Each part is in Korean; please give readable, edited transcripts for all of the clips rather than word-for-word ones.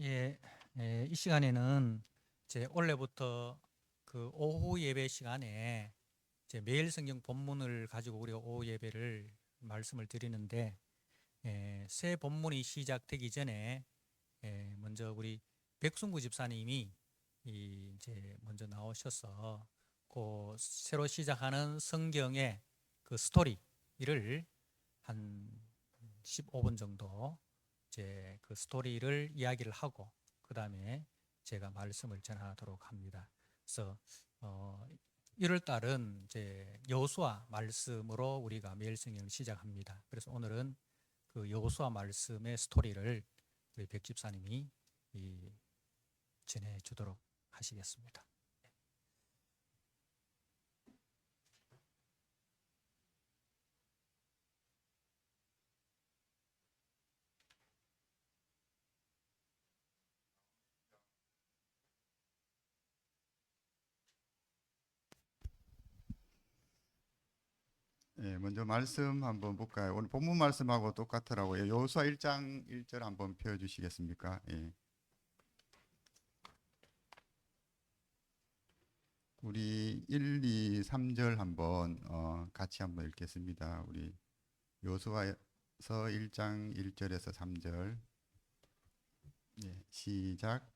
예, 이 시간에는 이제 원래부터 그 오후 예배 시간에 이제 매일 성경 본문을 가지고 우리가 오후 예배를 말씀을 드리는데, 새 본문이 시작되기 전에 먼저 우리 백순구 집사님이 이제 먼저 나오셔서 그 새로 시작하는 성경의 그 스토리를 한 15분 정도 이제 그 스토리를 이야기를 하고 그 다음에 제가 말씀을 전하도록 합니다. 그래서 1월 달은 이제 여호수아 말씀으로 우리가 매일 성경을 시작합니다. 그래서 오늘은 그 여호수아 말씀의 스토리를 우리 백 집사님이 전해주도록 하시겠습니다. 먼저 말씀 한번 볼까요? 오늘 본문 말씀하고 똑같더라고요. 여호수아 1장 1절 한번 펴 주시겠습니까? 우리 1, 2, 3절 한번 같이 한번 읽겠습니다. 우리 여호수아서 1장 1절에서 3절. 시작.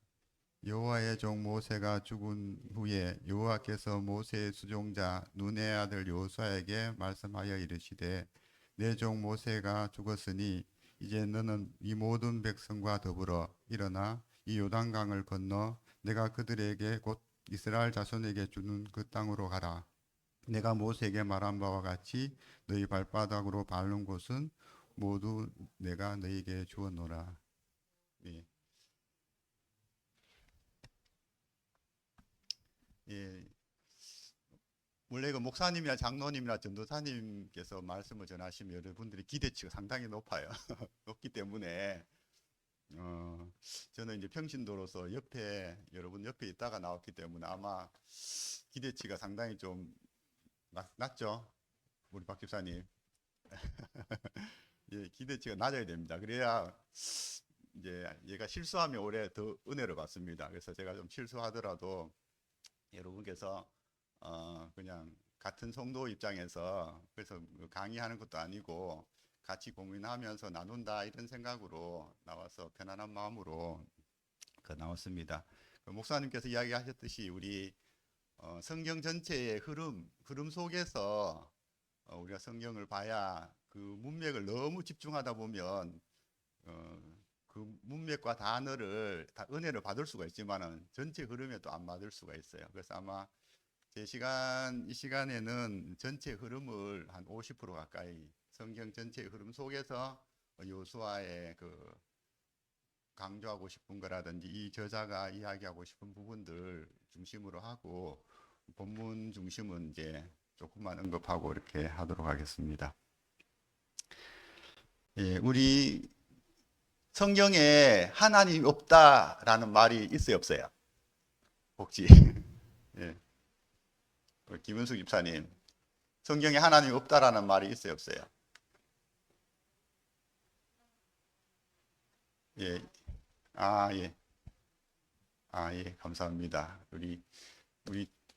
여호와의 종 모세가 죽은 후에 여호와께서 모세의 수종자 눈의 아들 여호수아에게 말씀하여 이르시되 내 종 모세가 죽었으니 이제 너는 이 모든 백성과 더불어 일어나 이 요단강을 건너 내가 그들에게 곧 이스라엘 자손에게 주는 그 땅으로 가라. 내가 모세에게 말한 바와 같이 너희 발바닥으로 밟는 곳은 모두 내가 너희에게 주었노라. 예. 예, 원래 그 목사님이나 장로님이나 전도사님께서 말씀을 전하시면 여러분들이 기대치가 상당히 높아요. 높기 때문에 저는 이제 평신도로서 여러분 옆에 있다가 나왔기 때문에 아마 기대치가 상당히 좀 낮죠, 우리 박 집사님. 예, 기대치가 낮아야 됩니다. 그래야 이제 얘가 실수하면 올해 더 은혜를 받습니다. 그래서 제가 좀 실수하더라도 여러분께서 그냥 같은 성도 입장에서 그래서 강의하는 것도 아니고 같이 고민하면서 나눈다 이런 생각으로 나와서 편안한 마음으로 나왔습니다. 목사님께서 이야기하셨듯이 우리 성경 전체의 흐름 속에서 우리가 성경을 봐야 그 문맥을 너무 집중하다 보면 그 문맥과 단어를 다 은혜를 받을 수가 있지만은 전체 흐름에 또 안 받을 수가 있어요. 그래서 아마 이 시간에는 전체 흐름을 한 50% 가까이 성경 전체 흐름 속에서 요수아의 그 강조하고 싶은 거라든지 이 저자가 이야기하고 싶은 부분들 중심으로 하고 본문 중심은 이제 조금만 언급하고 이렇게 하도록 하겠습니다. 예, 우리 성경에 하나님이 없다라는 말이 있어요, 없어요? 혹시 예, 김은숙 집사님, 성경에 하나님이 없다라는 말이 있어요, 없어요? 예, 예, 예, 감사합니다. 우리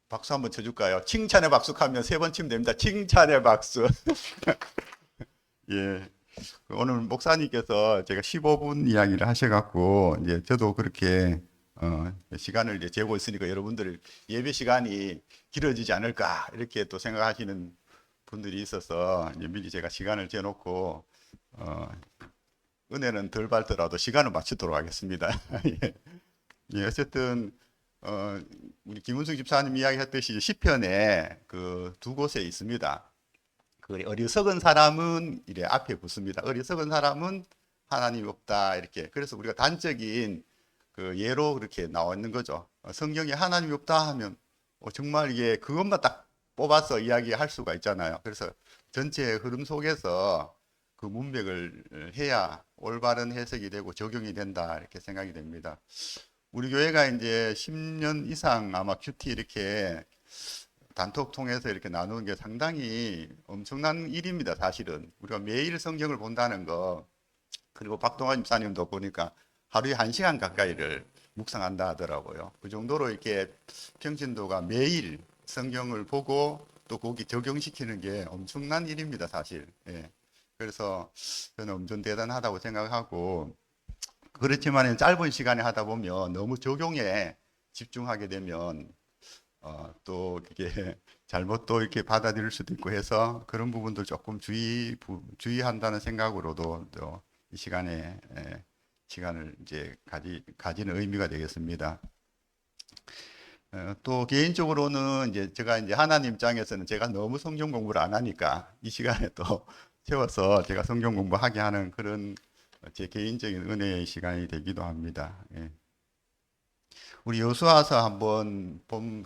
박수 한번 쳐줄까요? 칭찬의 박수하면 3번 치면 됩니다. 칭찬의 박수. 예. 오늘 목사님께서 제가 15분 이야기를 하셔갖고 이제 저도 그렇게 시간을 이제 재고 있으니까 여러분들 예배 시간이 길어지지 않을까 이렇게 또 생각하시는 분들이 있어서 이제 미리 제가 시간을 재놓고 은혜는 덜 받더라도 시간을 맞추도록 하겠습니다. 예. 예, 어쨌든 우리 김은숙 집사님 이야기했듯이 시편에 그 두 곳에 있습니다. 그 어리석은 사람은 이래 앞에 붙습니다. 어리석은 사람은 하나님이 없다 이렇게. 그래서 우리가 단적인 그 예로 그렇게 나와 있는 거죠. 성경에 하나님이 없다 하면 정말 이게 그것만 딱 뽑아서 이야기할 수가 있잖아요. 그래서 전체 흐름 속에서 그 문맥을 해야 올바른 해석이 되고 적용이 된다 이렇게 생각이 됩니다. 우리 교회가 이제 10년 이상 아마 큐티 이렇게 단톡 통해서 이렇게 나누는 게 상당히 엄청난 일입니다. 사실은 우리가 매일 성경을 본다는 거, 그리고 박동환 집사님도 보니까 하루에 1시간 가까이를 묵상한다 하더라고요. 그 정도로 이렇게 평신도가 매일 성경을 보고 또 거기 적용시키는 게 엄청난 일입니다, 사실. 예. 그래서 저는 엄청 대단하다고 생각하고, 그렇지만 짧은 시간에 하다 보면 너무 적용에 집중하게 되면 또 그게 잘못 또 이렇게 받아들일 수도 있고 해서 그런 부분들 조금 주의한다는 생각으로도 또 이 시간에 시간을 이제 가지는 의미가 되겠습니다. 또 개인적으로는 이제 제가 이제 하나님 입장에서는 제가 너무 성경 공부를 안 하니까 이 시간에 또 채워서 제가 성경 공부하게 하는 그런 제 개인적인 은혜의 시간이 되기도 합니다. 예. 우리 요수아서 한번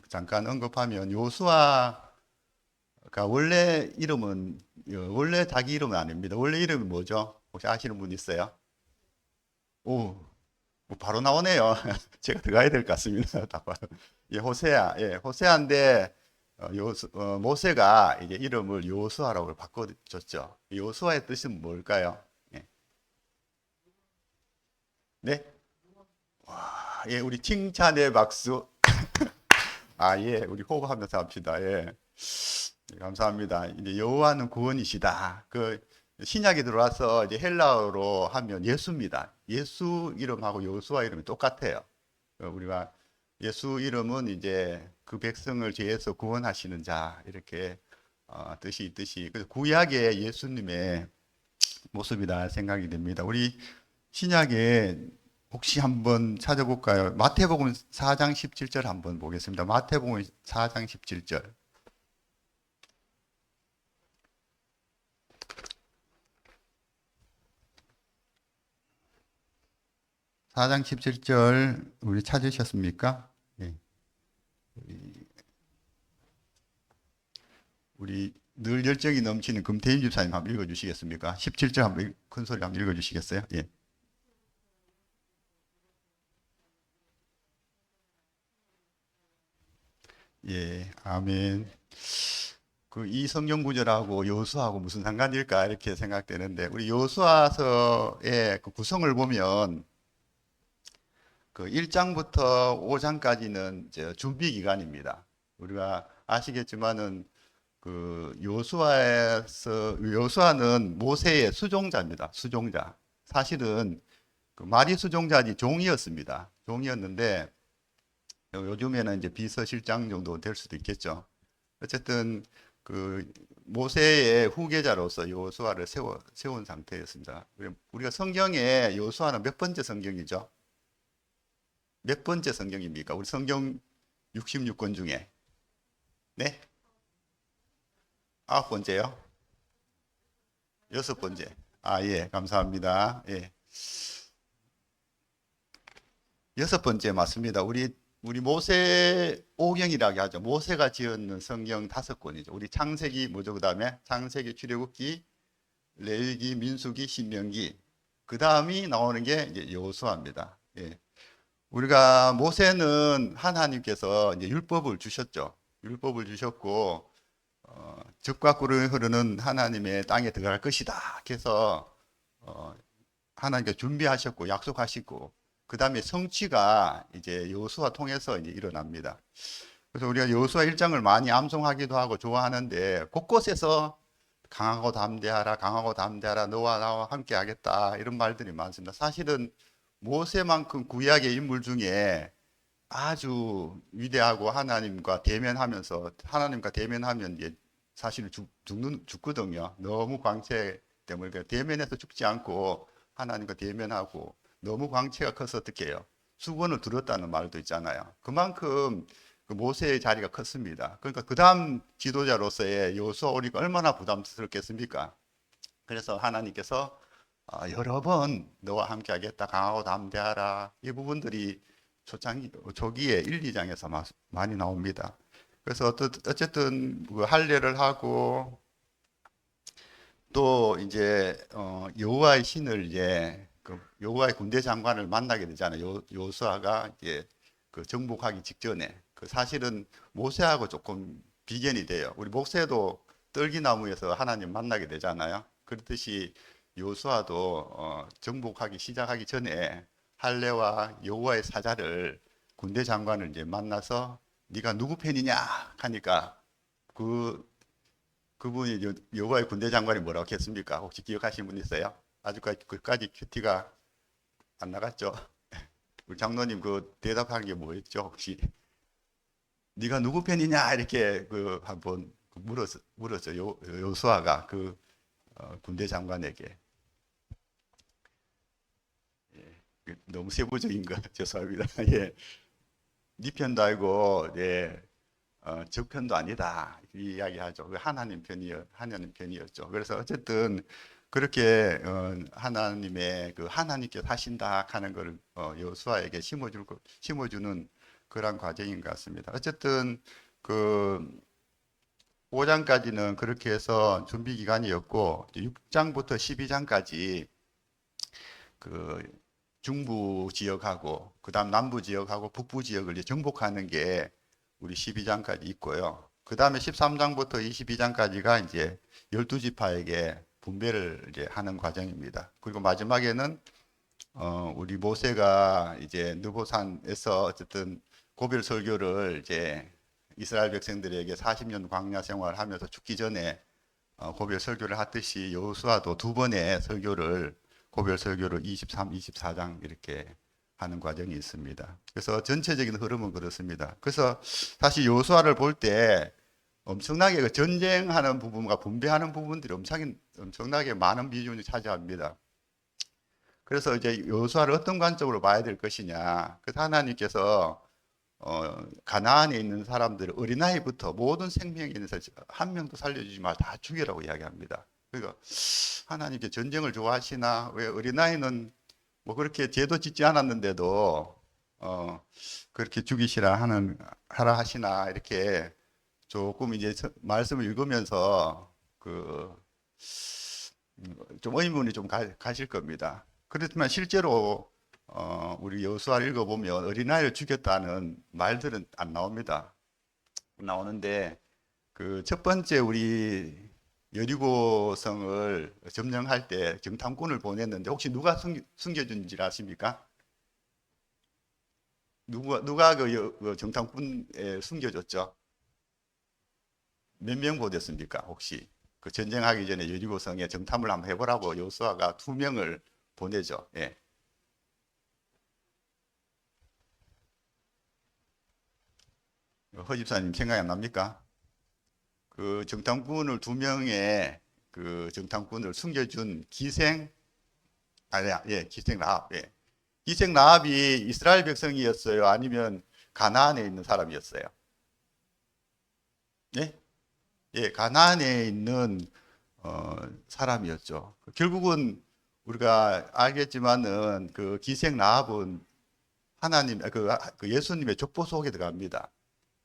잠깐 언급하면, 요수아가 원래 이름은 원래 자기 이름은 아닙니다. 원래 이름이 뭐죠? 혹시 아시는 분 있어요? 오, 바로 나오네요. 제가 들어가야 될 것 같습니다. 다 봐요. 예, 호세아. 예, 호세아인데 모세가 이제 이름을 요수아라고 바꿔줬죠. 요수아의 뜻은 뭘까요? 예. 네? 와, 예, 우리 칭찬의 박수. 아, 예, 우리 호흡하면서 합시다. 예. 네, 감사합니다. 이제 여호와는 구원이시다. 그 신약에 들어와서 이제 헬라어로 하면 예수입니다. 예수 이름하고 여호수아 이름이 똑같아요. 우리가 예수 이름은 이제 그 백성을 죄에서 구원하시는 자, 이렇게 뜻이 있듯이, 그래서 구약의 예수님의 모습이다 생각이 됩니다. 우리 신약에 혹시 한번 찾아볼까요? 마태복음 4장 17절 한번 보겠습니다. 마태복음 4장 17절. 4장 17절 우리 찾으셨습니까? 네. 우리 늘 열정이 넘치는 금태인 집사님 한번 읽어주시겠습니까? 17절 한번 큰 소리 한번 읽어주시겠어요? 예. 예, 아멘. 그 이 성경 구절하고 여호수아하고 무슨 상관일까 이렇게 생각되는데, 우리 여호수아서의 그 구성을 보면 그 1장부터 5장까지는 준비 기간입니다. 우리가 아시겠지만은 그 여호수아는 모세의 수종자입니다. 수종자. 사실은 그 말이 수종자지 종이었습니다. 종이었는데 요즘에는 이제 비서실장 정도 될 수도 있겠죠. 어쨌든 그 모세의 후계자로서 여호수아를 세운 상태였습니다. 우리가 성경에 여호수아는 몇 번째 성경이죠? 몇 번째 성경입니까? 우리 성경 66권 중에. 네? 9번째요? 6번째. 아, 예, 감사합니다. 예. 6번째 맞습니다. 우리 모세 오경이라고 하죠. 모세가 지었는 성경 5권이죠. 우리 창세기 뭐죠? 그다음에 창세기, 출애굽기, 레위기, 민수기, 신명기. 그다음이 나오는 게 이제 여호수아입니다. 예. 우리가 모세는 하나님께서 이제 율법을 주셨죠. 율법을 주셨고 즙과 꿀을 흐르는 하나님의 땅에 들어갈 것이다. 그래서 하나님께 준비하셨고 약속하시고, 그 다음에 성취가 이제 여호수아 통해서 이제 일어납니다. 그래서 우리가 여호수아 1장을 많이 암송하기도 하고 좋아하는데, 곳곳에서 강하고 담대하라, 강하고 담대하라, 너와 나와 함께 하겠다, 이런 말들이 많습니다. 사실은 모세만큼 구약의 인물 중에 아주 위대하고 하나님과 대면하면 이제 사실 죽거든요. 너무 광채 때문에. 대면해서 죽지 않고 하나님과 대면하고, 너무 광채가 커서 어떻게 해요? 수건을 들었다는 말도 있잖아요. 그만큼 그 모세의 자리가 컸습니다. 그러니까 그 다음 지도자로서의 여호수아 오니까 얼마나 부담스럽겠습니까? 그래서 하나님께서 여러 번 너와 함께 하겠다, 강하고 담대하라, 이 부분들이 초기에 1, 2장에서 많이 나옵니다. 그래서 어쨌든 그 할례를 하고, 또 이제 여호와의 신을 이제 그 여호와의 군대 장관을 만나게 되잖아요. 여호수아가 이제 그 정복하기 직전에, 그 사실은 모세하고 조금 비견이 돼요. 우리 모세도 떨기나무에서 하나님 만나게 되잖아요. 그렇듯이 여호수아도 정복하기 시작하기 전에 할례와 여호와의 사자를 군대 장관을 이제 만나서 네가 누구 편이냐 하니까 그분이 여호와의 군대 장관이 뭐라고 했습니까? 혹시 기억하시는 분 있어요? 아직까지 그까지 큐티가 안 나갔죠? 우리 장로님 그 대답한 게 뭐였죠? 혹시 네가 누구 편이냐 이렇게 그 한번 물었죠. 요수아가 그 군대 장관에게. 예, 너무 세부적인 거 죄송합니다. 예, 네 편도 아니고 예, 적 편도 아니다 이 이야기하죠. 하나님 편이었죠. 그래서 어쨌든 그렇게 하나님의 그 하나님께서 하신다 하는 것을 여호수아에게 심어주는 그런 과정인 것 같습니다. 어쨌든 그 5장까지는 그렇게 해서 준비 기간이었고 6장부터 12장까지 그 중부 지역하고 그다음 남부 지역하고 북부 지역을 이제 정복하는 게 우리 12장까지 있고요. 그다음에 13장부터 22장까지가 이제 12지파에게 분배를 이제 하는 과정입니다. 그리고 마지막에는 우리 모세가 이제 느보산에서 어쨌든 고별 설교를 이제 이스라엘 백성들에게 40년 광야 생활을 하면서 죽기 전에 고별 설교를 하듯이 여호수아도 두 번의 설교를 고별 설교를 23, 24장 이렇게 하는 과정이 있습니다. 그래서 전체적인 흐름은 그렇습니다. 그래서 사실 여호수아를 볼 때 엄청나게 그 전쟁하는 부분과 분배하는 부분들이 엄청나게 많은 비중을 차지합니다. 그래서 이제 여호수아를 어떤 관점으로 봐야 될 것이냐. 그래서 하나님께서 가나안에 있는 사람들 어린아이부터 모든 생명에 있는 사람 한 명도 살려주지 마 다 죽이라고 이야기합니다. 그러니까 하나님께 전쟁을 좋아하시나 왜 어린아이는 뭐 그렇게 죄도 짓지 않았는데도 그렇게 하라 하시나 이렇게 조금 이제 말씀을 읽으면서 그 좀 의문이 좀 가실 겁니다. 그렇지만 실제로 우리 여호수아를 읽어보면 어린아이를 죽였다는 말들은 안 나옵니다. 나오는데 그 첫 번째 우리 여리고성을 점령할 때 정탐꾼을 보냈는데 혹시 누가 숨겨준지 아십니까? 누가 그 정탐꾼에 숨겨줬죠? 몇 명 보냈습니까? 혹시 그 전쟁하기 전에 여리고성에 정탐을 한번 해보라고 여호수아가 2명을 보내죠. 예. 허 집사님 생각이 안 납니까? 그 정탐꾼을 2명의 그 정탐꾼을 숨겨준 기생 라합. 예. 기생 라합이 이스라엘 백성이었어요? 아니면 가나안에 있는 사람이었어요? 예? 예, 가나안에 있는 사람이었죠. 결국은 우리가 알겠지만은 그 기생 라합은 그 예수님의 족보 속에 들어갑니다.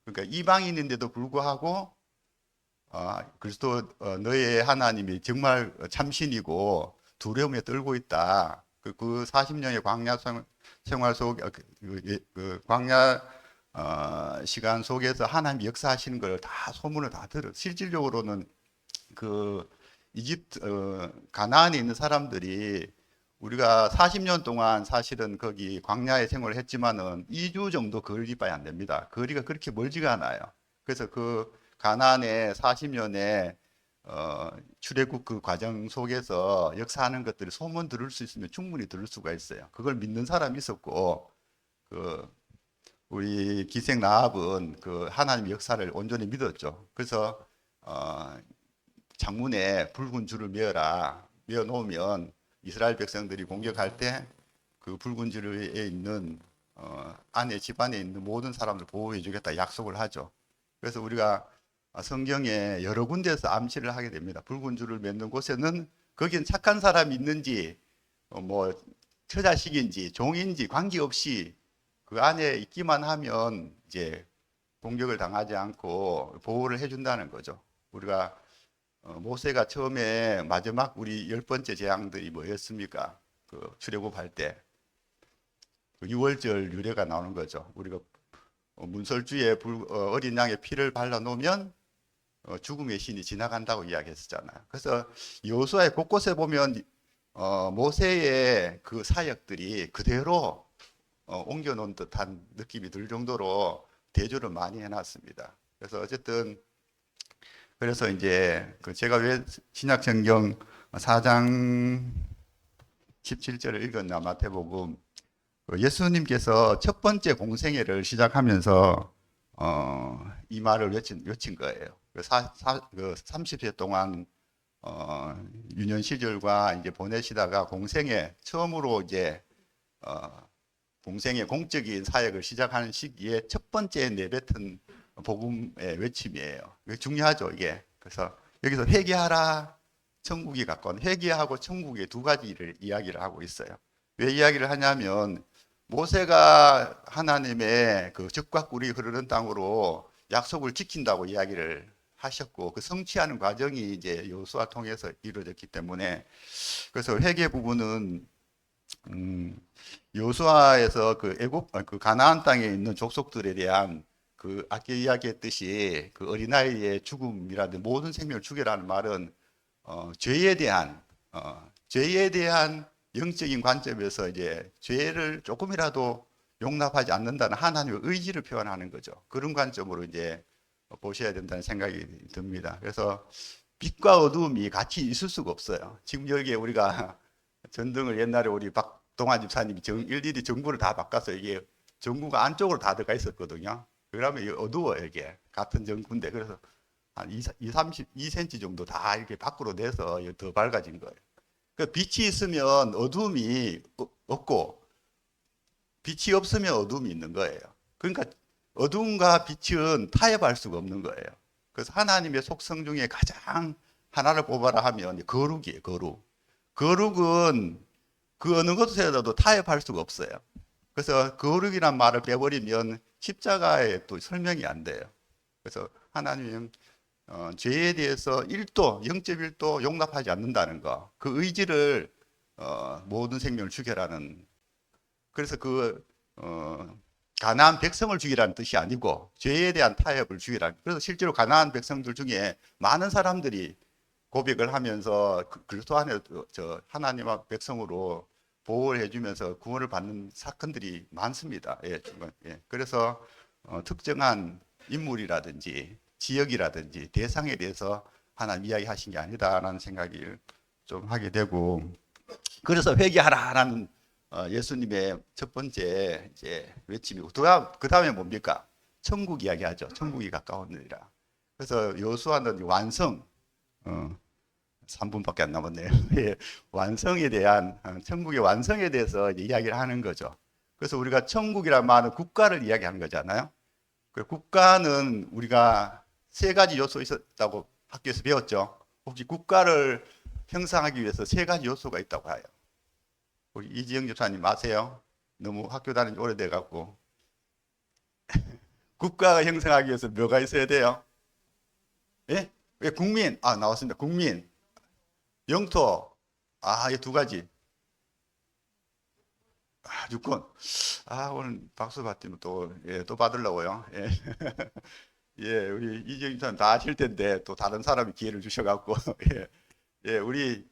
그러니까 이방인인데도 불구하고 그리스도 너의 하나님이 정말 참신이고 두려움에 떨고 있다. 그 40년의 광야 생활 속 그 광야 시간 속에서 하나님이 역사하시는 걸 다 소문을 다 들어. 실질적으로는 그 가나안에 있는 사람들이 우리가 40년 동안 사실은 거기 광야에 생활을 했지만은 2주 정도 거리밖에 안 됩니다. 거리가 그렇게 멀지가 않아요. 그래서 그 가나안의 40년의 출애굽 그 과정 속에서 역사하는 것들이 소문 들을 수 있으면 충분히 들을 수가 있어요. 그걸 믿는 사람이 있었고 그 우리 기생 라합은 그 하나님의 역사를 온전히 믿었죠. 그래서 창문에 붉은 줄을 메어 놓으면 이스라엘 백성들이 공격할 때 그 붉은 줄에 있는 집 안에 있는 모든 사람들 보호해 주겠다 약속을 하죠. 그래서 우리가 성경에 여러 군데에서 암시를 하게 됩니다. 붉은 줄을 맺는 곳에는 거기엔 착한 사람이 있는지 뭐 처자식인지 종인지 관계없이 그 안에 있기만 하면 이제 공격을 당하지 않고 보호를 해준다는 거죠. 우리가 모세가 처음에 마지막 우리 10번째 재앙들이 뭐였습니까? 그 출애굽할 때 그 유월절 유래가 나오는 거죠. 우리가 문설주에 어린 양의 피를 발라 놓으면 죽음의 신이 지나간다고 이야기했었잖아요. 그래서 여호수아의 곳곳에 보면 모세의 그 사역들이 그대로 옮겨놓은 듯한 느낌이 들 정도로 대조를 많이 해놨습니다. 그래서 어쨌든 그래서 이제 제가 왜 신약성경 4장 17절을 읽었나 마태복음 예수님께서 첫 번째 공생애를 시작하면서 이 말을 외친 거예요. 30세 동안 유년 시절과 이제 보내시다가 공생애 처음으로 이제 공생애 공적인 사역을 시작하는 시기에 첫 번째 내뱉은 복음의 외침이에요. 이게 중요하죠, 이게. 그래서 여기서 회개하라, 천국이 가까운 회개하고 천국의 두 가지를 이야기를 하고 있어요. 왜 이야기를 하냐면 모세가 하나님의 그 젖과 꿀이 흐르는 땅으로 약속을 지킨다고 이야기를 하셨고 그 성취하는 과정이 이제 여호수아 통해서 이루어졌기 때문에 그래서 회개 부분은 여호수아에서 그 가나안 땅에 있는 족속들에 대한 그 아까 이야기했듯이 그 어린아이의 죽음이라든 모든 생명을 죽여라는 말은 죄에 대한 영적인 관점에서 이제 죄를 조금이라도 용납하지 않는다는 하나님의 의지를 표현하는 거죠. 그런 관점으로 이제 보셔야 된다는 생각이 듭니다. 그래서 빛과 어두움이 같이 있을 수가 없어요. 지금 여기에 우리가 전등을 옛날에 우리 박동환 집사님이 일일이 전구를 다 바꿨어요. 이게 전구가 안쪽으로 다 들어가 있었거든요. 그러면 어두워요, 이게. 같은 전구인데. 그래서 한 32cm 정도 다 이렇게 밖으로 내서 더 밝아진 거예요. 그 빛이 있으면 어둠이 없고 빛이 없으면 어둠이 있는 거예요. 그러니까 어둠과 빛은 타협할 수가 없는 거예요. 그래서 하나님의 속성 중에 가장 하나를 뽑아라 하면 거룩이에요, 거룩. 거룩은 그 어느 것에서도 타협할 수가 없어요. 그래서 거룩이란 말을 빼버리면 십자가에 또 설명이 안 돼요. 그래서 하나님은 죄에 대해서 1도, 0.1도 용납하지 않는다는 거. 그 의지를 모든 생명을 죽여라는. 그래서 가나안 백성을 죽이라는 뜻이 아니고 죄에 대한 타협을 죽이라는. 그래서 실제로 가나안 백성들 중에 많은 사람들이 고백을 하면서 그리스도 안에 하나님의 백성으로 보호를 해주면서 구원을 받는 사건들이 많습니다. 예, 예. 그래서 특정한 인물이라든지 지역이라든지 대상에 대해서 하나님 이야기하신 게 아니다라는 생각이 좀 하게 되고 그래서 회개하라라는 예수님의 첫 번째 이제 외침이고 그 다음에 뭡니까? 천국 이야기하죠. 천국이 가까웠느니라. 그래서 여호수아는 완성 3분밖에 안 남았네요. 예, 완성에 대한 천국의 완성에 대해서 이야기를 하는 거죠. 그래서 우리가 천국이란 말은 국가를 이야기하는 거잖아요. 그 국가는 우리가 세 가지 요소 있었다고 학교에서 배웠죠. 혹시 국가를 형성하기 위해서 세 가지 요소가 있다고 해요. 우리 이지영 집사님 아세요? 너무 학교 다닌 지 오래돼 갖고 국가가 형성하기 위해서 뭐가 있어야 돼요? 예? 왜 국민? 나왔습니다. 국민, 영토. 이 두 가지. 유권. 오늘 박수 받으면 또 받으려고요. 예. 예, 우리 이지영 집사님 다 아실 텐데 또 다른 사람이 기회를 주셔갖고 예, 우리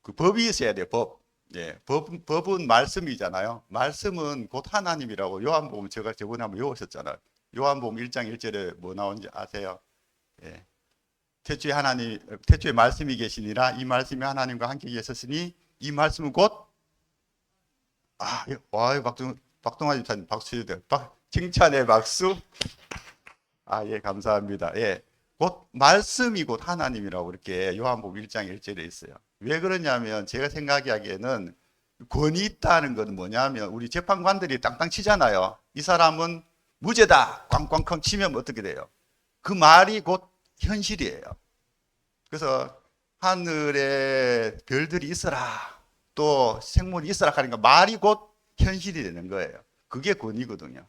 그 법이 있어야 돼요. 법. 예, 법은 말씀이잖아요. 말씀은 곧 하나님이라고 요한복음 제가 저번에 한번 외우셨잖아요. 요한복음 1장 1절에 뭐 나오는지 아세요? 예. 태초에 말씀이 계시니라 이 말씀이 하나님과 함께 계셨으니 이 말씀은 곧 박동환 집사님 박수 주세요. 칭찬의 박수. 예, 감사합니다. 예. 곧 말씀이 곧 하나님이라고 이렇게 요한복음 1장 1절에 있어요. 왜 그러냐면 제가 생각하기에는 권위 있다는 건 뭐냐면 우리 재판관들이 땅땅 치잖아요. 이 사람은 무죄다. 꽝꽝꽝 치면 어떻게 돼요? 그 말이 곧 현실이에요. 그래서 하늘에 별들이 있어라. 또 생물이 있어라 하니까 말이 곧 현실이 되는 거예요. 그게 권위거든요.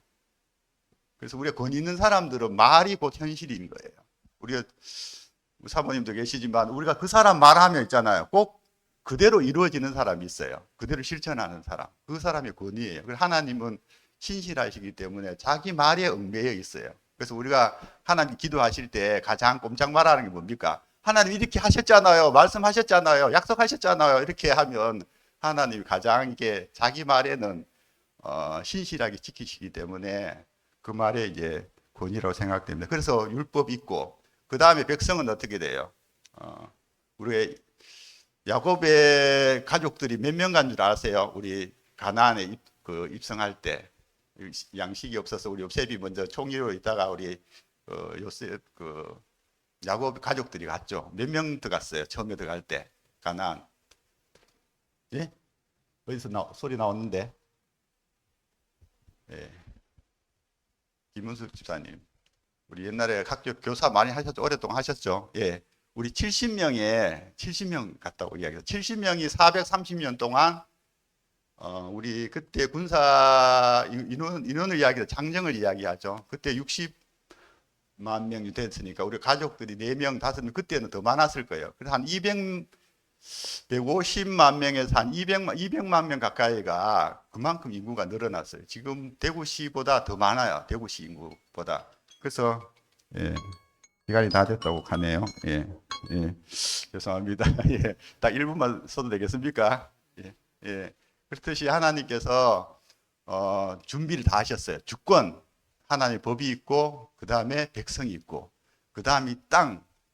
그래서 우리가 권위 있는 사람들은 말이 곧 현실인 거예요. 우리가 사모님도 계시지만 우리가 그 사람 말하면 있잖아요. 꼭 그대로 이루어지는 사람이 있어요. 그대로 실천하는 사람. 그 사람의 권위예요. 하나님은 신실하시기 때문에 자기 말에 얽매여 있어요. 그래서 우리가 하나님 기도하실 때 가장 꼼짝 말하는 게 뭡니까? 하나님 이렇게 하셨잖아요. 말씀하셨잖아요. 약속하셨잖아요. 이렇게 하면 하나님이 가장 이게 자기 말에는 신실하게 지키시기 때문에 그 말에 이제 권위라고 생각됩니다. 그래서 율법 있고 그 다음에 백성은 어떻게 돼요? 우리 야곱의 가족들이 몇 명 간 줄 아세요? 우리 가나안에 입성할 때 양식이 없어서 우리 요셉이 먼저 총리로 있다가 우리 요셉 야곱 가족들이 갔죠. 몇 명 들어갔어요? 처음에 들어갈 때 가나안. 예? 어디서 소리 나왔는데? 예. 김은숙 집사님. 우리 옛날에 학교 교사 많이 하셨죠? 오랫동안 하셨죠? 예. 우리 70명 갔다고 이야기해요. 70명이 430년 동안 우리 그때 군사 인원을 이야기해요. 장정을 이야기하죠. 그때 60만 명이 됐으니까 우리 가족들이 4명, 5명 그때는 더 많았을 거예요. 그래서 한 150만 명에서 한 200만 명 가까이가 그만큼 인구가 늘어났어요. 지금 대구시보다 더 많아요. 대구시 인구보다. 그래서 예, 시간이 다 됐다고 하네요. 예, 예, 죄송합니다. 예, 딱 1분만 써도 되겠습니까? 예, 예. 그렇듯이 하나님께서 준비를 다 하셨어요. 주권, 하나님의 법이 있고, 그 다음에 백성이 있고, 그 다음이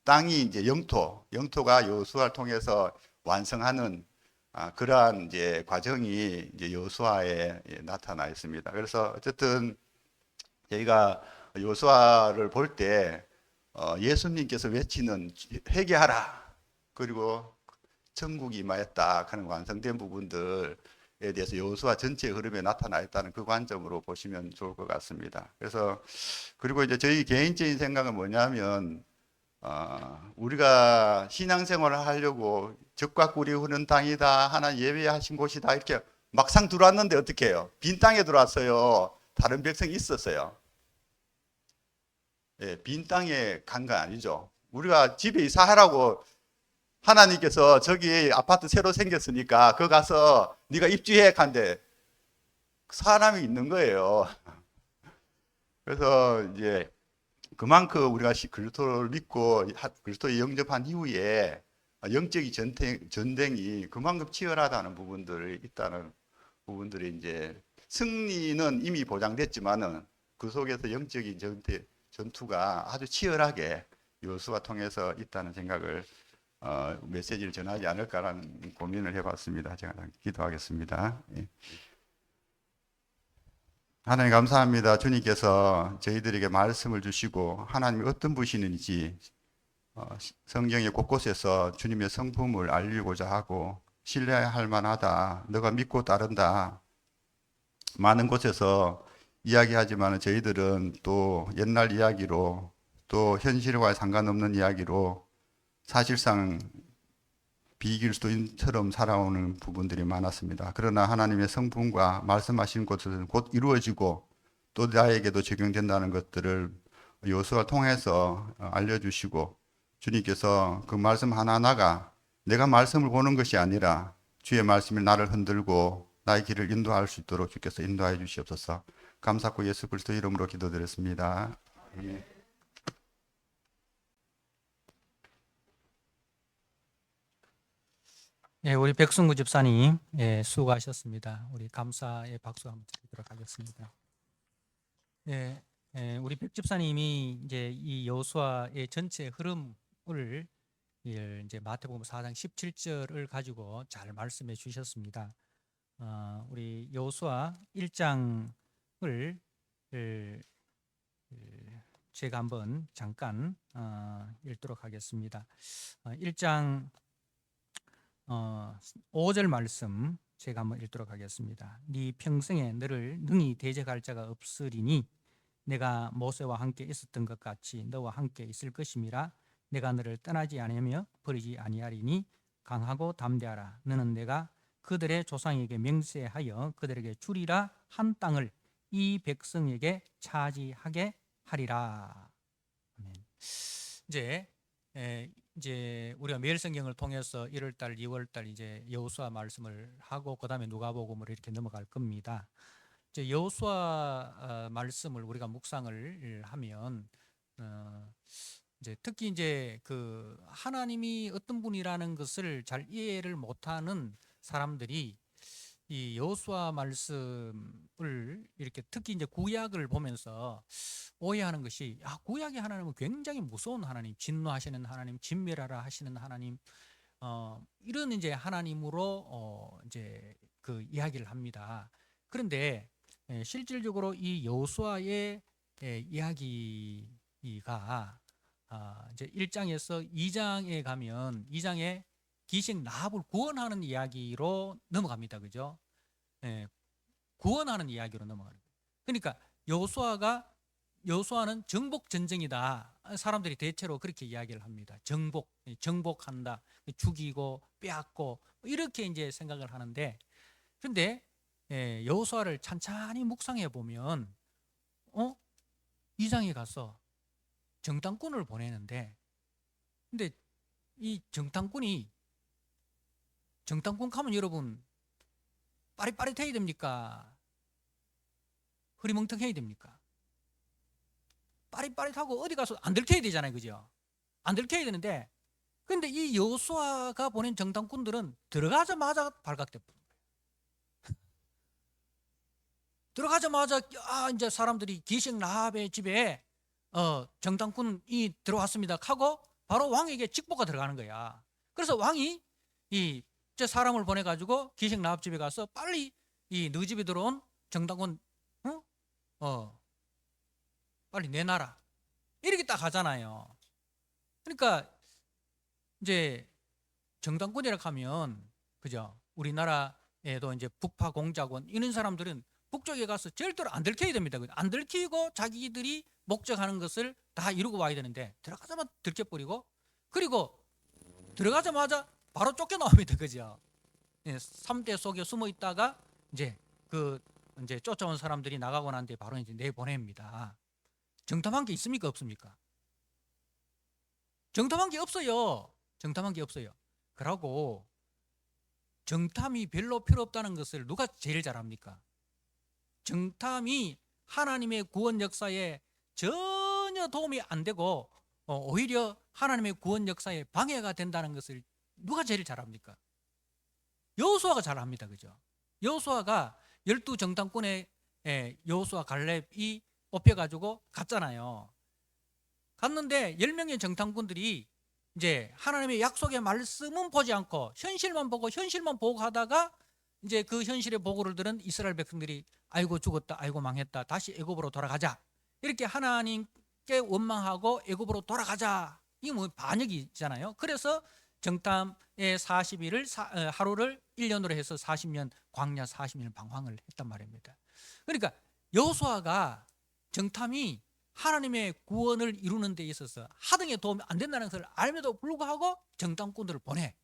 땅이 이제 영토가 여호수아를 통해서 완성하는 그러한 이제 과정이 이제 여호수아에 나타나 있습니다. 그래서 어쨌든 저희가 여호수아를 볼 때 예수님께서 외치는 회개하라 그리고 천국이 임하였다 하는 완성된 부분들에 대해서 여호수아 전체의 흐름에 나타나 있다는 그 관점으로 보시면 좋을 것 같습니다. 그래서 그리고 이제 저희 개인적인 생각은 뭐냐면 우리가 신앙생활을 하려고 적과 꿀이 흐르는 땅이다 하나님 예배하신 곳이다 이렇게 막상 들어왔는데 어떻게 해요? 빈 땅에 들어왔어요. 다른 백성이 있었어요. 예, 빈 땅에 간 거 아니죠. 우리가 집에 이사하라고 하나님께서 저기 아파트 새로 생겼으니까 거 가서 네가 입주해 간데 사람이 있는 거예요. 그래서 이제 그만큼 우리가 그리스도를 믿고 그리스도에 영접한 이후에 영적인 전쟁이 그만큼 치열하다는 부분들이 있다는 부분들이 이제 승리는 이미 보장됐지만은 그 속에서 영적인 전투가 아주 치열하게 여호수아 통해서 있다는 생각을 메시지를 전하지 않을까라는 고민을 해봤습니다. 제가 기도하겠습니다. 예. 하나님 감사합니다. 주님께서 저희들에게 말씀을 주시고 하나님이 어떤 분이신지 성경의 곳곳에서 주님의 성품을 알리고자 하고 신뢰할 만하다. 너가 믿고 따른다. 많은 곳에서 이야기하지만 저희들은 또 옛날 이야기로 또 현실과 상관없는 이야기로 사실상 비기리스도인처럼 살아오는 부분들이 많았습니다. 그러나 하나님의 성품과 말씀하신 것은 곧 이루어지고 또 나에게도 적용된다는 것들을 여호수아를 통해서 알려주시고 주님께서 그 말씀 하나하나가 내가 말씀을 보는 것이 아니라 주의 말씀이 나를 흔들고 나의 길을 인도할 수 있도록 주께서 인도하여 주시옵소서. 감사하고 예수 그리스도 이름으로 기도드렸습니다. 예. 예, 우리 백승구 집사님, 예, 수고하셨습니다. 우리 감사의 박수 한번 드리도록 하겠습니다. 예, 우리 백 집사님이 이제 이 여호수아의 전체 흐름을 이제 마태복음 4장 17절을 가지고 잘 말씀해 주셨습니다. 우리 여호수아 1장을 제가 한번 잠깐 읽도록 하겠습니다. 1장 5절 말씀 제가 한번 읽도록 하겠습니다. 네 평생에 너를 능히 대적할 자가 없으리니 내가 모세와 함께 있었던 것 같이 너와 함께 있을 것임이라. 내가 너를 떠나지 아니하며 버리지 아니하리니 강하고 담대하라. 너는 내가 그들의 조상에게 맹세하여 그들에게 주리라 한 땅을 이 백성에게 차지하게 하리라. 아멘. 이제 우리가 매일 성경을 통해서 1월달, 2월달 이제 여호수아 말씀을 하고 그다음에 누가복음으로 이렇게 넘어갈 겁니다. 이제 여호수아 말씀을 우리가 묵상을 하면 이제 특히 이제 그 하나님이 어떤 분이라는 것을 잘 이해를 못하는 사람들이 이 여호수아 말씀을 이렇게 특히 이제 구약을 보면서 오해하는 것이, 구약의 하나님은 굉장히 무서운 하나님, 진노하시는 하나님, 진멸하라 하시는 하나님, 이런 이제 하나님으로 이제 그 이야기를 합니다. 그런데 실질적으로 이 여호수아의 이야기가 이제 1장에서 2장에 가면 2장에 기생 라합을 구원하는 이야기로 넘어갑니다. 그죠? 구원하는 이야기로 넘어가는 거예요. 그러니까 여호수아는 정복 전쟁이다. 사람들이 대체로 그렇게 이야기를 합니다. 정복한다. 죽이고 빼앗고 이렇게 이제 생각을 하는데, 그런데 여호수아를 찬찬히 묵상해 보면 2장에 가서 정탐꾼을 보내는데, 근데 이 정탐꾼 가면 여러분 빠릿빠릿해야 됩니까? 흐리멍텅해야 됩니까? 빠릿빠릿하고 어디 가서 안 들켜야 되잖아요. 그죠? 안 들켜야 되는데, 근데 이 여호수아가 보낸 정탐꾼들은 들어가자마자 발각돼 버린 거예요. 들어가자마자 이제 사람들이 기생 라합의 집에 정탐꾼이 들어왔습니다 하고 바로 왕에게 직보가 들어가는 거야. 그래서 왕이 저 사람을 보내가지고 기생 라합 집에 가서 빨리 너희 집에 들어온 정탐꾼 빨리 내놔라, 이렇게 딱 하잖아요. 그러니까 이제 정탐꾼이라 하면, 그죠? 우리나라에도 이제 북파 공작원 이런 사람들은 북쪽에 가서 절대로 안 들켜야 됩니다. 안 들키고 자기들이 목적하는 것을 다 이루고 와야 되는데, 들어가자마자 들켜버리고, 그리고 들어가자마자 바로 쫓겨나옵니다. 그죠? 3대 속에 숨어 있다가 이제 이제 쫓아온 사람들이 나가고 난 뒤에 바로 이제 내보냅니다. 정탐한 게 있습니까? 없습니까? 정탐한 게 없어요. 그러고 정탐이 별로 필요 없다는 것을 누가 제일 잘 압니까? 정탐이 하나님의 구원 역사에 전혀 도움이 안 되고 오히려 하나님의 구원 역사에 방해가 된다는 것을 누가 제일 잘 압니까? 여호수아가 잘 압니다. 그죠? 여호수아가 12정탐꾼의 여호수아 갈렙이 뽑혀가지고 갔잖아요. 갔는데 10명의 정탐꾼들이 이제 하나님의 약속의 말씀은 보지 않고 현실만 보고 하다가, 이제 그 현실의 보고를 들은 이스라엘 백성들이 아이고 죽었다, 아이고 망했다, 다시 애굽으로 돌아가자, 이렇게 하나님께 원망하고 애굽으로 돌아가자, 이게 뭐 반역이잖아요. 그래서 정탐의 40일을 하루를 1년으로 해서 40년 광야 40년 방황을 했단 말입니다. 그러니까 여호수아가 정탐이 하나님의 구원을 이루는 데 있어서 하등에 도움이 안 된다는 것을 알면도 불구하고 정탐꾼들을 보내.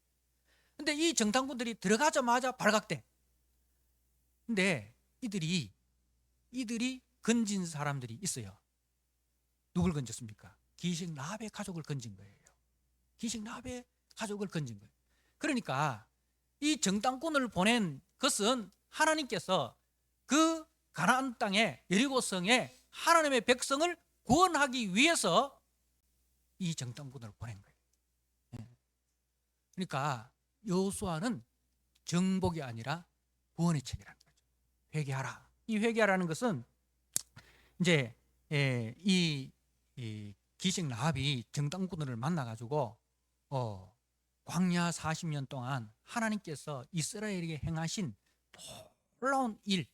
근데 이 정탐꾼들이 들어가자마자 발각돼. 근데 이들이 건진 사람들이 있어요. 누굴 건졌습니까? 기생 라합의 가족을 건진 거예요. 기생 라합의 가족을 건진 거예요. 그러니까 이 정탐꾼을 보낸 것은 하나님께서 그 가나안 땅에 여리고성에 하나님의 백성을 구원하기 위해서 이 정탐꾼을 보낸 거예요. 그러니까 여호수아는 정복이 아니라 구원의 책이라는 거죠. 회개하라. 이 회개하라는 것은 이제 이 기생 라합이 정탐꾼을 만나가지고 광야 40년 동안 하나님께서 이스라엘에게 행하신 놀라운 일,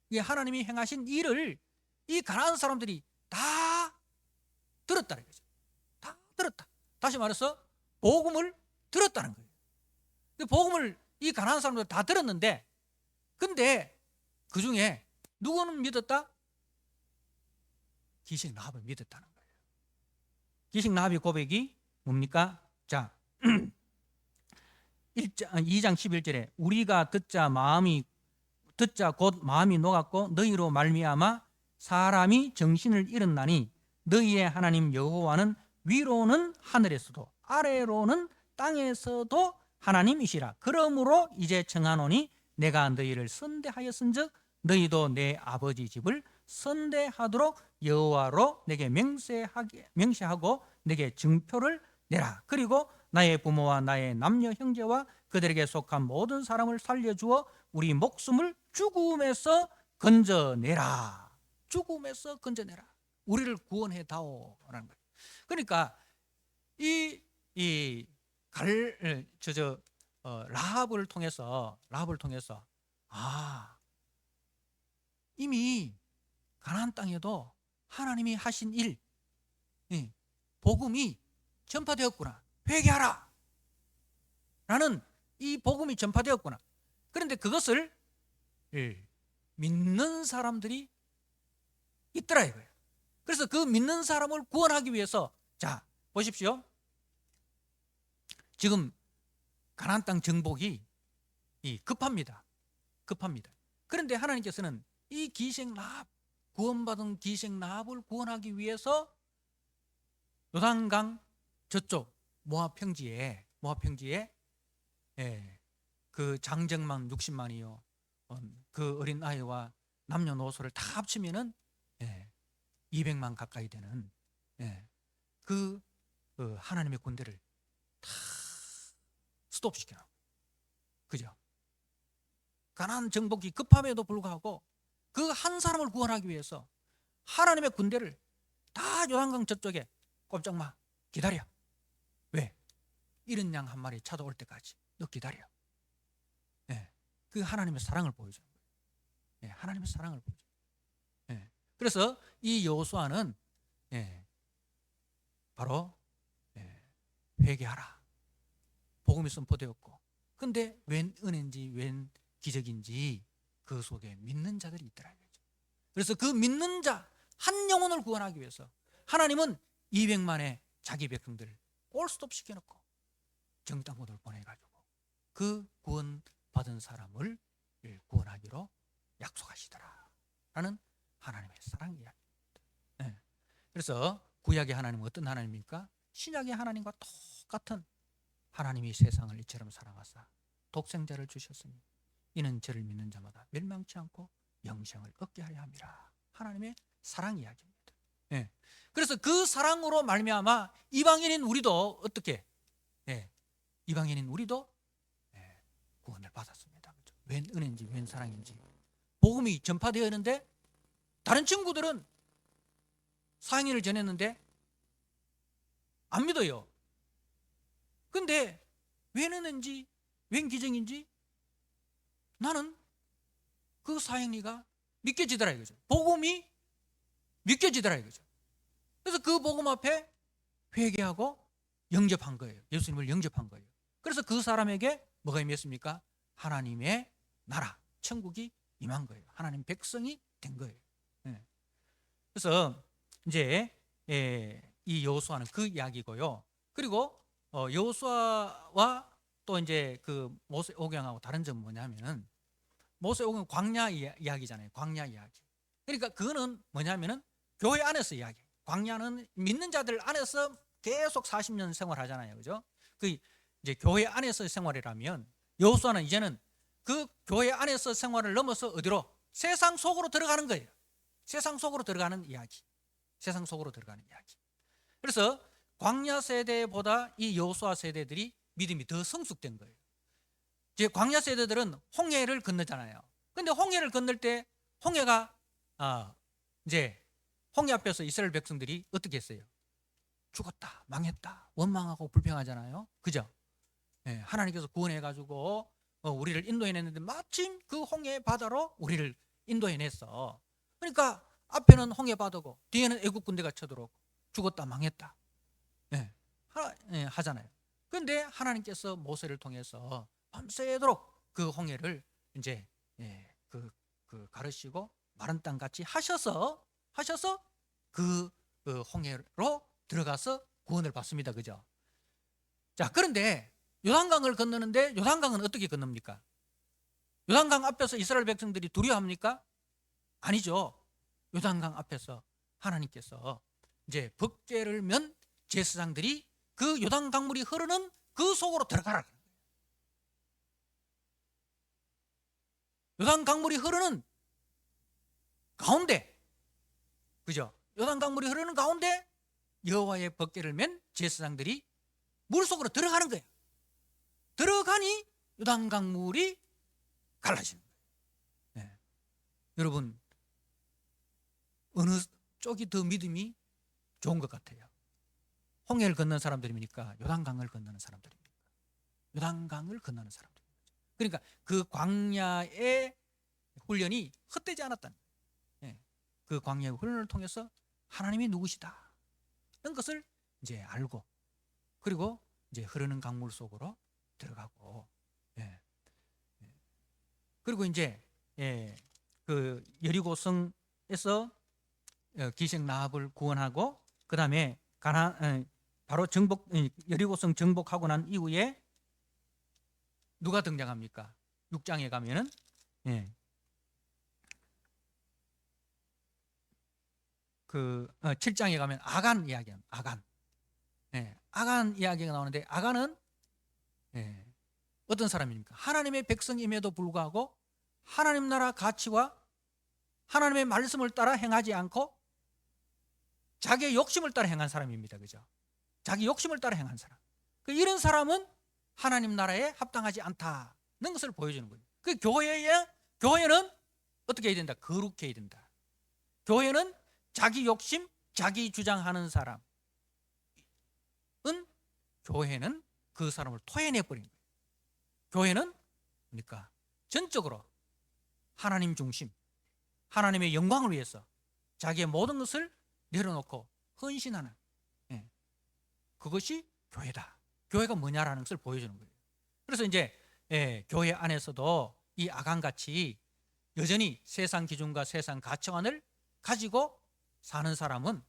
이 하나님이 행하신 일을 이 가나안 사람들이 다 들었다는 거죠. 다 들었다. 다시 말해서 복음을 들었다는 거예요. 복음을 이 가나안 사람들 다 들었는데, 근데 그 중에 누구는 믿었다? 기생 라합을 믿었다는 거예요. 기생 라합의 고백이 뭡니까? 자, 2장 11절에 우리가 듣자 곧 마음이 녹았고 너희로 말미암아 사람이 정신을 잃었나니 너희의 하나님 여호와는 위로는 하늘에서도 아래로는 땅에서도 하나님이시라. 그러므로 이제 청하노니 내가 너희를 선대하였은즉 너희도 내 아버지 집을 선대하도록 여호와로 내게 명세하고 내게 증표를 내라. 그리고 나의 부모와 나의 남녀 형제와 그들에게 속한 모든 사람을 살려주어 우리 목숨을 죽음에서 건져내라. 죽음에서 건져내라. 우리를 구원해 다오라는 거예요. 그러니까 라합을 통해서 이미 가나안 땅에도 하나님이 하신 일, 복음이 전파되었구나. 회개하라. 라는 이 복음이 전파되었구나. 그런데 그것을 믿는 사람들이 있더라 이거예요. 그래서 그 믿는 사람을 구원하기 위해서, 자 보십시오. 지금 가나안 땅 정복이 급합니다. 그런데 하나님께서는 이 기생 라합, 구원받은 기생 라합을 구원하기 위해서 요단강 저쪽 모압 평지에 그 장정만 60만이요, 그 어린 아이와 남녀노소를 다 합치면은 200만 가까이 되는 그 하나님의 군대를 다 스톱시켜요. 그죠? 가나안 정복이 급함에도 불구하고 그 한 사람을 구원하기 위해서 하나님의 군대를 다 요단강 저쪽에 꼼짝마 기다려. 왜? 이른 양 한 마리 찾아올 때까지 너 기다려. 그 하나님의 사랑을 보여줘요. 하나님의 사랑을 보여줘요. 그래서 이 여호수아는 바로 회개하라. 복음이 선포되었고, 근데 웬 은혜인지 웬 기적인지 그 속에 믿는 자들이 있더라. 그래서 그 믿는 자 한 영혼을 구원하기 위해서 하나님은 200만의 자기 백성들을 올스톱 시켜놓고 정탐꾼을 보내가지고 그 구원받은 사람을 구원하기로 약속하시더라 라는 하나님의 사랑 이야기입니다. 그래서 구약의 하나님은 어떤 하나님입니까? 신약의 하나님과 똑같은 하나님이 세상을 이처럼 사랑하사 독생자를 주셨으니 이는 저를 믿는 자마다 멸망치 않고 영생을 얻게 하려 함이라. 하나님의 사랑 이야기입니다. 그래서 그 사랑으로 말미암아 이방인인 우리도 어떻게? 이방인인 우리도 구원을 받았습니다. 웬 은혜인지 웬 사랑인지 복음이 전파되어 있는데 다른 친구들은 사행일을 전했는데 안 믿어요. 근데 웬 은혜인지 웬 기적인지 나는 그 사행리가 믿겨지더라 이거죠. 복음이 믿겨지더라 이거죠. 그래서 그 복음 앞에 회개하고 영접한 거예요. 예수님을 영접한 거예요. 그래서 그 사람에게 뭐가 임했습니까? 하나님의 나라, 천국이 임한 거예요. 하나님 백성이 된 거예요. 그래서 이제 이 여호수아는 그 이야기고요. 그리고 여호수아와 또 이제 그 모세오경하고 다른 점은 뭐냐면은, 모세오경 광야 이야기잖아요. 광야 이야기. 그러니까 그거는 뭐냐면은 교회 안에서 이야기. 광야는 믿는 자들 안에서 계속 40년 생활하잖아요. 그죠? 그 이제 교회 안에서 생활이라면 여호수아는 이제는 그 교회 안에서 생활을 넘어서 어디로? 세상 속으로 들어가는 거예요. 세상 속으로 들어가는 이야기. 세상 속으로 들어가는 이야기. 그래서 광야 세대보다 이 여호수아 세대들이 믿음이 더 성숙된 거예요. 이제 광야 세대들은 홍해를 건너잖아요. 근데 홍해를 건널 때 홍해가 이제 홍해 앞에서 이스라엘 백성들이 어떻게 했어요? 죽었다, 망했다, 원망하고 불평하잖아요. 그죠? 하나님께서 구원해가지고 우리를 인도해냈는데 마침 그 홍해 바다로 우리를 인도해냈어. 그러니까 앞에는 홍해 바다고 뒤에는 애국 군대가 쳐들어오고 죽었다, 망했다 하잖아요. 그런데 하나님께서 모세를 통해서 밤새도록 그 홍해를 이제 그 가르시고 마른 땅 같이 하셔서 그 홍해로 들어가서 구원을 받습니다. 그죠? 자, 그런데 요단강을 건너는데 요단강은 어떻게 건넙니까? 요단강 앞에서 이스라엘 백성들이 두려워합니까? 아니죠. 요단강 앞에서 하나님께서 이제 법궤를 면 제사장들이 그 요단 강물이 흐르는 그 속으로 들어가라. 요단 강물이 흐르는 가운데, 그죠? 요단 강물이 흐르는 가운데 여호와의 법궤를 맨 제사장들이 물 속으로 들어가는 거예요. 들어가니 요단 강물이 갈라지는 거예요. 예. 여러분 어느 쪽이 더 믿음이 좋은 것 같아요? 홍해를 건넌 사람들입니까? 요단강을 건너는 사람들입니까? 요단강을 건너는 사람들입니다. 그러니까 그 광야의 훈련이 헛되지 않았다는 거예요. 예. 그 광야의 훈련을 통해서 하나님이 누구시다 는 것을 이제 알고, 그리고 이제 흐르는 강물 속으로 들어가고, 예. 그리고 이제 그 여리고성에서 기생 라합을 구원하고, 그 다음에 바로 여리고성 정복하고 난 이후에 누가 등장합니까? 6장에 가면은 그 7장에 가면 아간 이야기합니다. 아간 이야기가 나오는데, 아간은 어떤 사람입니까? 하나님의 백성임에도 불구하고 하나님 나라 가치와 하나님의 말씀을 따라 행하지 않고 자기의 욕심을 따라 행한 사람입니다. 그죠? 자기 욕심을 따라 행한 사람. 이런 사람은 하나님 나라에 합당하지 않다는 것을 보여주는 거예요. 그 교회는 어떻게 해야 된다? 거룩해야 된다. 교회는 자기 욕심, 자기 주장하는 사람은 교회는 그 사람을 토해내 버린 거예요. 교회는 그러니까 전적으로 하나님 중심, 하나님의 영광을 위해서 자기의 모든 것을 내려놓고 헌신하는, 그것이 교회다. 교회가 뭐냐라는 것을 보여주는 거예요. 그래서 이제 교회 안에서도 이 아간같이 여전히 세상 기준과 세상 가치관을 가지고 사는 사람은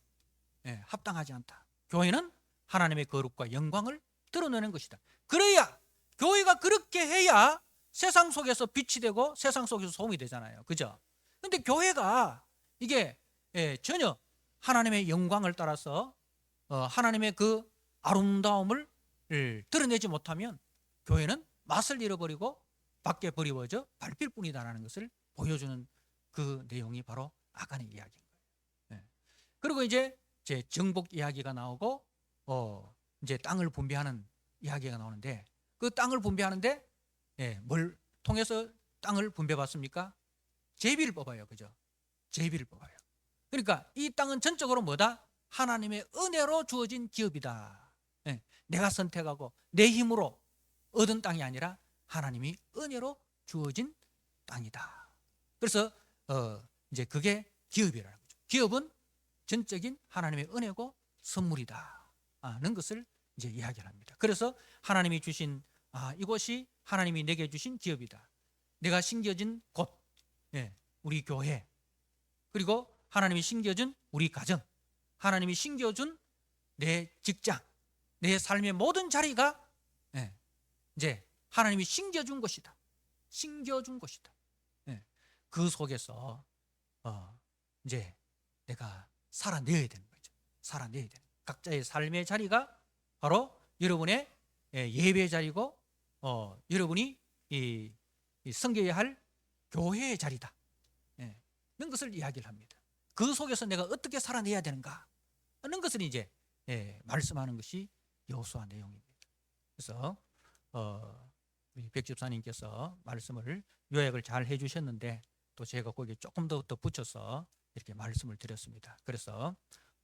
합당하지 않다. 교회는 하나님의 거룩과 영광을 드러내는 것이다. 그래야, 교회가 그렇게 해야 세상 속에서 빛이 되고 세상 속에서 소음이 되잖아요. 그죠? 근데 교회가 이게 전혀 하나님의 영광을 따라서 하나님의 그 아름다움을 드러내지 못하면 교회는 맛을 잃어버리고 밖에 버리워져 밟힐 뿐이다라는 것을 보여주는 그 내용이 바로 아간의 이야기인 거예요. 그리고 이제 정복 이야기가 나오고 이제 땅을 분배하는 이야기가 나오는데, 그 땅을 분배하는데 뭘 통해서 땅을 분배받습니까? 제비를 뽑아요. 그죠? 제비를 뽑아요. 그러니까 이 땅은 전적으로 뭐다? 하나님의 은혜로 주어진 기업이다. 내가 선택하고 내 힘으로 얻은 땅이 아니라 하나님이 은혜로 주어진 땅이다. 그래서 이제 그게 기업이라는 거죠. 기업은 전적인 하나님의 은혜고 선물이다는 것을 이제 이야기를 합니다. 그래서 하나님이 주신 이곳이 하나님이 내게 주신 기업이다. 내가 심겨진 곳, 우리 교회, 그리고 하나님이 심겨준 우리 가정, 하나님이 심겨준 내 직장, 내 삶의 모든 자리가 이제 하나님이 심겨준 것이다. 심겨준 것이다. 그 속에서 이제 내가 살아내야 되는 거죠. 살아내야 되는. 각자의 삶의 자리가 바로 여러분의 예배 자리고, 여러분이 섬겨야 할 교회의 자리다. 는 것을 이야기를 합니다. 그 속에서 내가 어떻게 살아내야 되는가 하는 것을 이제 말씀하는 것이 여호수아 내용입니다. 그래서 우리 백 집사님께서 말씀을 요약을 잘 해주셨는데, 또 제가 거기에 조금 더 붙여서 이렇게 말씀을 드렸습니다. 그래서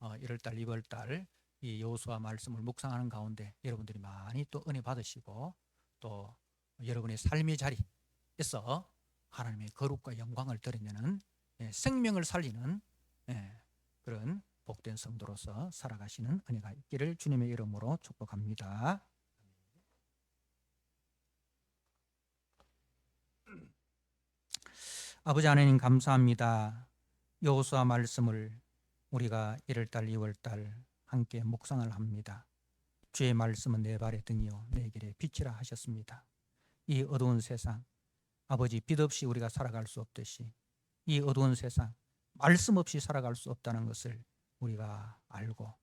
1월달, 2월달 이 여호수아 말씀을 묵상하는 가운데 여러분들이 많이 또 은혜 받으시고, 또 여러분의 삶의 자리에서 하나님의 거룩과 영광을 드러내는 생명을 살리는 그런 복된 성도로서 살아가시는 은혜가 있기를 주님의 이름으로 축복합니다. 아버지 하나님 감사합니다. 여호수아 말씀을 우리가 1월달, 2월달 함께 묵상을 합니다. 주의 말씀은 내 발의 등이요 내 길의 빛이라 하셨습니다. 이 어두운 세상, 아버지, 빛 없이 우리가 살아갈 수 없듯이 이 어두운 세상 말씀 없이 살아갈 수 없다는 것을 우리가 알고,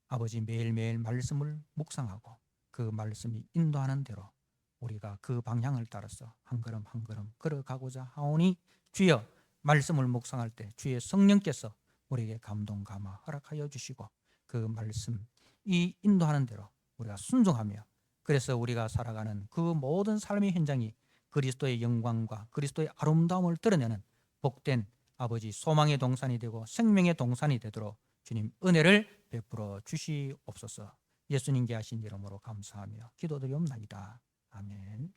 아버지, 매일매일 말씀을 묵상하고 그 말씀이 인도하는 대로 우리가 그 방향을 따라서 한 걸음 한 걸음 걸어가고자 하오니, 주여, 말씀을 묵상할 때 주의 성령께서 우리에게 감동, 감화 허락하여 주시고 그 말씀 이 인도하는 대로 우리가 순종하며, 그래서 우리가 살아가는 그 모든 삶의 현장이 그리스도의 영광과 그리스도의 아름다움을 드러내는 복된 아버지 소망의 동산이 되고 생명의 동산이 되도록 주님 은혜를 베풀어 주시옵소서. 예수님께 하신 이름으로 감사하며 기도드리옵나이다. 아멘.